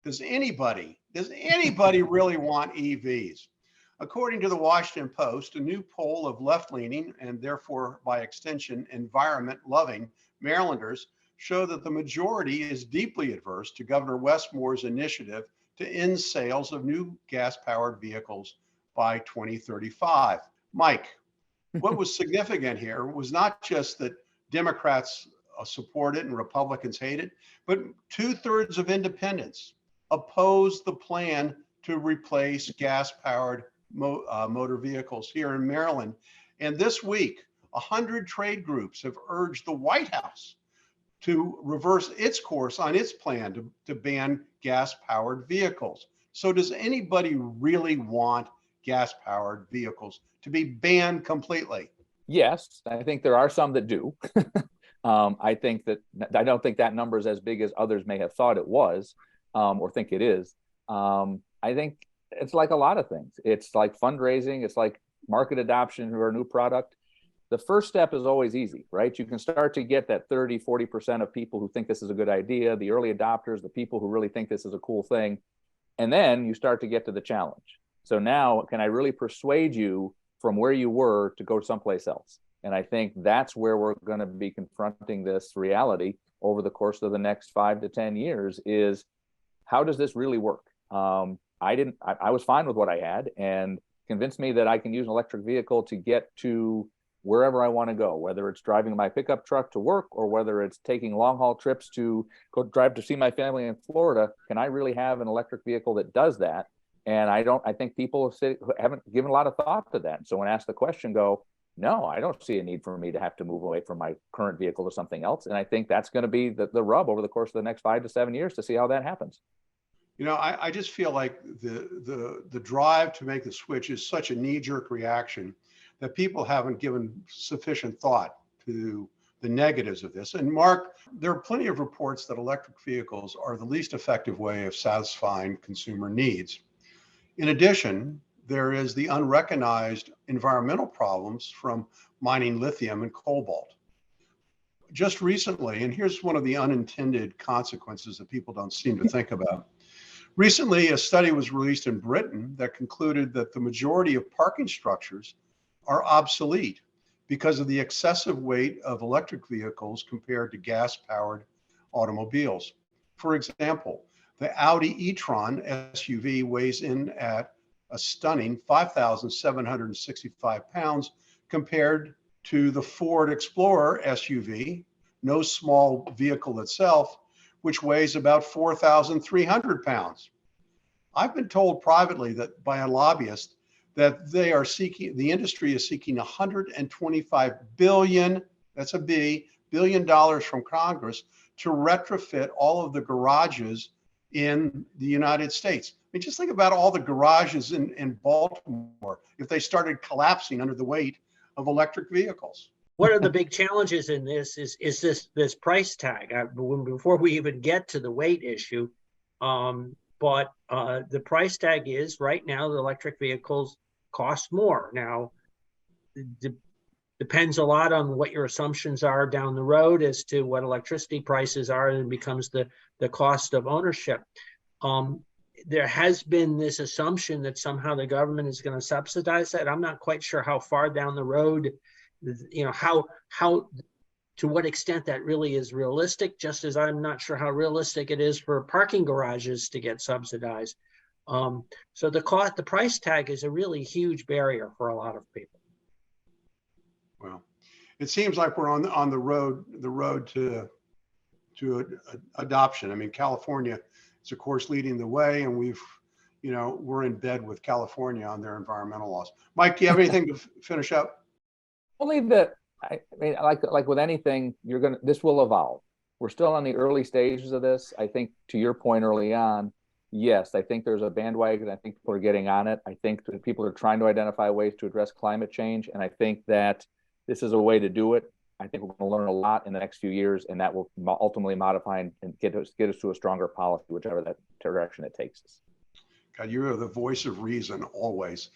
Does anybody really want EVs? According to the Washington Post, a new poll of left-leaning and therefore by extension environment-loving Marylanders show that the majority is deeply adverse to Governor Wes Moore's initiative to end sales of new gas-powered vehicles by 2035. Mike, what was significant here was not just that Democrats support it and Republicans hate it, but 2/3 of independents oppose the plan to replace gas-powered motor vehicles here in Maryland. And this week, 100 trade groups have urged the White House to reverse its course on its plan to ban gas-powered vehicles. So does anybody really want gas-powered vehicles to be banned completely? Yes, I think there are some that do. I don't think that number is as big as others may have thought it was, or think it is. I think it's like a lot of things. It's like fundraising. It's like market adoption for a new product. The first step is always easy, right? You can start to get that 30, 40% of people who think this is a good idea, the early adopters, the people who really think this is a cool thing. And then you start to get to the challenge. So now, can I really persuade you from where you were to go someplace else? And I think that's where we're going to be confronting this reality over the course of the next 5 to 10 years is, how does this really work? I was fine with what I had, and convinced me that I can use an electric vehicle to get to wherever I want to go, whether it's driving my pickup truck to work or whether it's taking long haul trips to go drive to see my family in Florida. Can I really have an electric vehicle that does that? And I think people haven't given a lot of thought to that. So when asked the question, no, I don't see a need for me to have to move away from my current vehicle to something else. And I think that's going to be the rub over the course of the next 5 to 7 years to see how that happens. You know, I just feel like the drive to make the switch is such a knee-jerk reaction that people haven't given sufficient thought to the negatives of this. And Mark, there are plenty of reports that electric vehicles are the least effective way of satisfying consumer needs. In addition, there is the unrecognized environmental problems from mining lithium and cobalt. Just recently, and here's one of the unintended consequences that people don't seem to think about. Recently, a study was released in Britain that concluded that the majority of parking structures are obsolete because of the excessive weight of electric vehicles compared to gas-powered automobiles. For example, the Audi e-tron SUV weighs in at a stunning 5,765 pounds compared to the Ford Explorer SUV, no small vehicle itself, which weighs about 4,300 pounds. I've been told privately that by a lobbyist that the industry is seeking $125 billion, that's a B, $billion from Congress to retrofit all of the garages in the United States. I mean, just think about all the garages in Baltimore if they started collapsing under the weight of electric vehicles. One of the big challenges in this is this price tag. Before we even get to the weight issue, but the price tag is right now the electric vehicles cost more. Now, it depends a lot on what your assumptions are down the road as to what electricity prices are, and it becomes the cost of ownership. There has been this assumption that somehow the government is going to subsidize that. I'm not quite sure how far down the road, how to what extent that really is realistic, just as I'm not sure how realistic it is for parking garages to get subsidized. So the price tag is a really huge barrier for a lot of people. Well, it seems like we're on the road to adoption. I mean, California is of course leading the way, and we're in bed with California on their environmental laws. Mike, do you have anything to finish up? Only that I mean, like with anything, this will evolve. We're still on the early stages of this. I think to your point early on, yes, I think there's a bandwagon. I think people are getting on it. I think that people are trying to identify ways to address climate change. And I think that this is a way to do it. I think we're going to learn a lot in the next few years, and that will ultimately modify and get us to a stronger policy, whichever that direction it takes us. God, you are the voice of reason always.